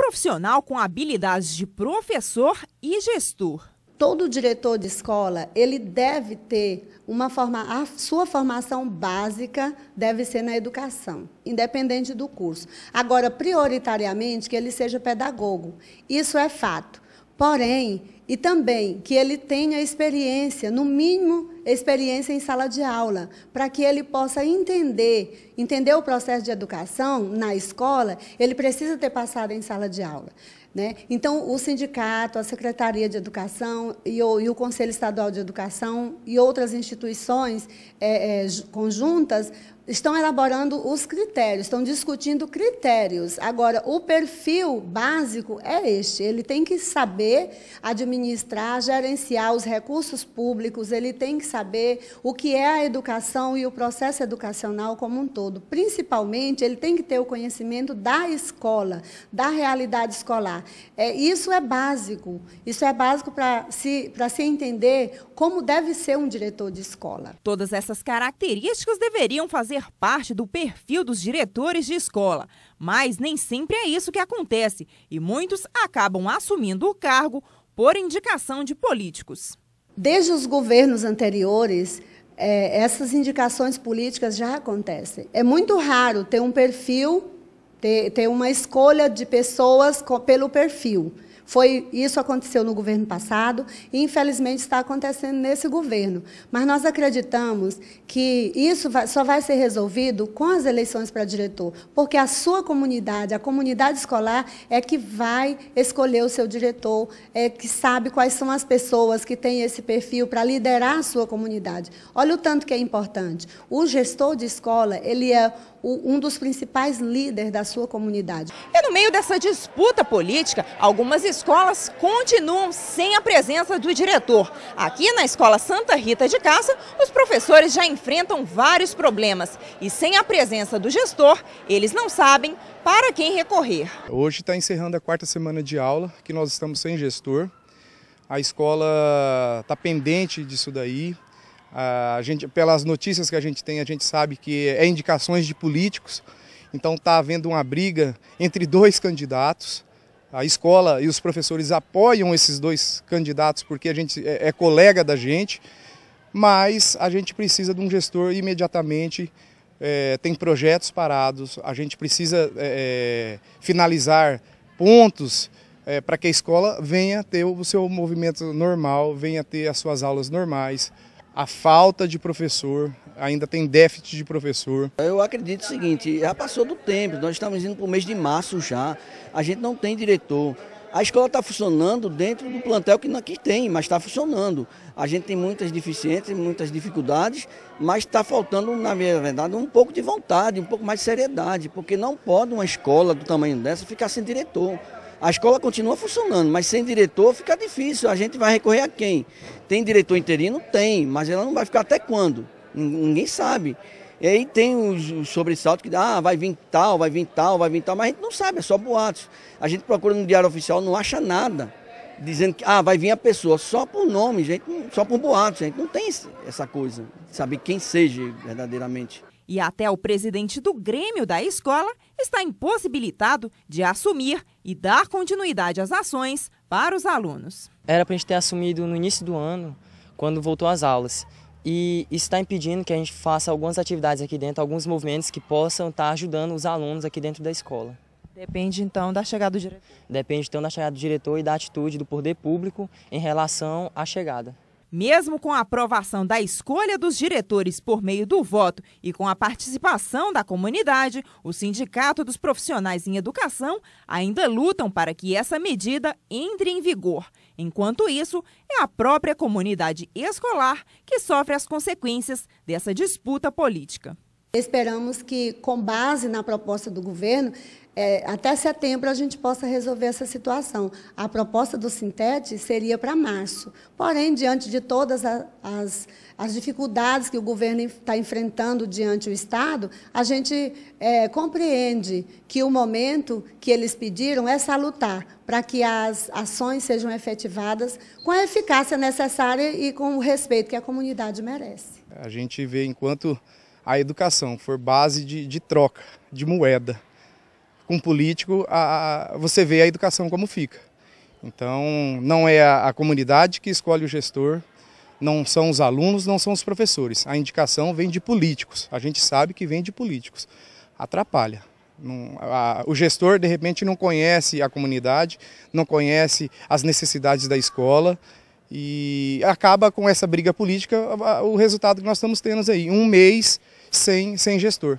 profissional com habilidades de professor e gestor. Todo diretor de escola, ele deve ter a sua formação básica deve ser na educação, independente do curso. Agora, prioritariamente, que ele seja pedagogo. Isso é fato. Porém, e também que ele tenha experiência, no mínimo experiência em sala de aula, para que ele possa entender o processo de educação na escola, ele precisa ter passado em sala de aula. Né? Então, o sindicato, a Secretaria de Educação e o Conselho Estadual de Educação e outras instituições conjuntas estão elaborando os critérios, estão discutindo critérios. Agora, o perfil básico é este, ele tem que saber administrar, gerenciar os recursos públicos, ele tem que saber o que é a educação e o processo educacional como um todo. Principalmente, ele tem que ter o conhecimento da escola, da realidade escolar. Isso é básico para se entender como deve ser um diretor de escola. Todas essas características deveriam fazer parte do perfil dos diretores de escola, mas nem sempre é isso que acontece e muitos acabam assumindo o cargo por indicação de políticos. Desde os governos anteriores, essas indicações políticas já acontecem. É muito raro ter um perfil, ter uma escolha de pessoas pelo perfil. Isso aconteceu no governo passado e, infelizmente, está acontecendo nesse governo. Mas nós acreditamos que isso só vai ser resolvido com as eleições para diretor, porque a sua comunidade, a comunidade escolar, é que vai escolher o seu diretor, que sabe quais são as pessoas que têm esse perfil para liderar a sua comunidade. Olha o tanto que é importante. O gestor de escola, ele é um dos principais líderes da sua comunidade. E no meio dessa disputa política, algumas escolas continuam sem a presença do diretor. Aqui na Escola Santa Rita de Cássia, os professores já enfrentam vários problemas. E sem a presença do gestor, eles não sabem para quem recorrer. Hoje está encerrando a 4ª semana de aula, que nós estamos sem gestor. A escola está pendente disso daí. Pelas notícias que a gente tem, a gente sabe que é indicações de políticos, então está havendo uma briga entre 2 candidatos. A escola e os professores apoiam esses 2 candidatos porque a gente é colega da gente, mas a gente precisa de um gestor imediatamente, tem projetos parados, a gente precisa finalizar pontos para que a escola venha ter o seu movimento normal, venha ter as suas aulas normais. A falta de professor, ainda tem déficit de professor. Eu acredito o seguinte, já passou do tempo, nós estamos indo para o mês de março já, a gente não tem diretor. A escola está funcionando dentro do plantel que tem, mas está funcionando. A gente tem muitas deficiências, muitas dificuldades, mas está faltando, na verdade, um pouco de vontade, um pouco mais de seriedade, porque não pode uma escola do tamanho dessa ficar sem diretor. A escola continua funcionando, mas sem diretor fica difícil. A gente vai recorrer a quem? Tem diretor interino? Tem, mas ela não vai ficar até quando? Ninguém sabe. E aí tem os sobressaltos que vai vir tal, vai vir tal, vai vir tal, mas a gente não sabe, é só boatos. A gente procura no diário oficial, não acha nada, dizendo que vai vir a pessoa, só por nome, gente, só por boatos. A gente não tem essa coisa, de saber quem seja verdadeiramente. E até o presidente do Grêmio da escola está impossibilitado de assumir e dar continuidade às ações para os alunos. Era para a gente ter assumido no início do ano, quando voltou às aulas. E isso está impedindo que a gente faça algumas atividades aqui dentro, alguns movimentos que possam estar ajudando os alunos aqui dentro da escola. Depende então da chegada do diretor? Depende então da chegada do diretor e da atitude do poder público em relação à chegada. Mesmo com a aprovação da escolha dos diretores por meio do voto e com a participação da comunidade, o Sindicato dos Profissionais em Educação ainda lutam para que essa medida entre em vigor. Enquanto isso, é a própria comunidade escolar que sofre as consequências dessa disputa política. Esperamos que, com base na proposta do governo, até setembro a gente possa resolver essa situação. A proposta do Sintete seria para março. Porém, diante de todas as dificuldades que o governo está enfrentando diante do Estado, a gente compreende que o momento que eles pediram é salutar, para que as ações sejam efetivadas com a eficácia necessária e com o respeito que a comunidade merece. A gente vê enquanto a educação for base de troca, de moeda, com político, você vê a educação como fica. Então, não é a comunidade que escolhe o gestor, não são os alunos, não são os professores. A indicação vem de políticos, a gente sabe que vem de políticos. Atrapalha. O gestor, de repente, não conhece a comunidade, não conhece as necessidades da escola e acaba com essa briga política o resultado que nós estamos tendo aí, um mês sem gestor.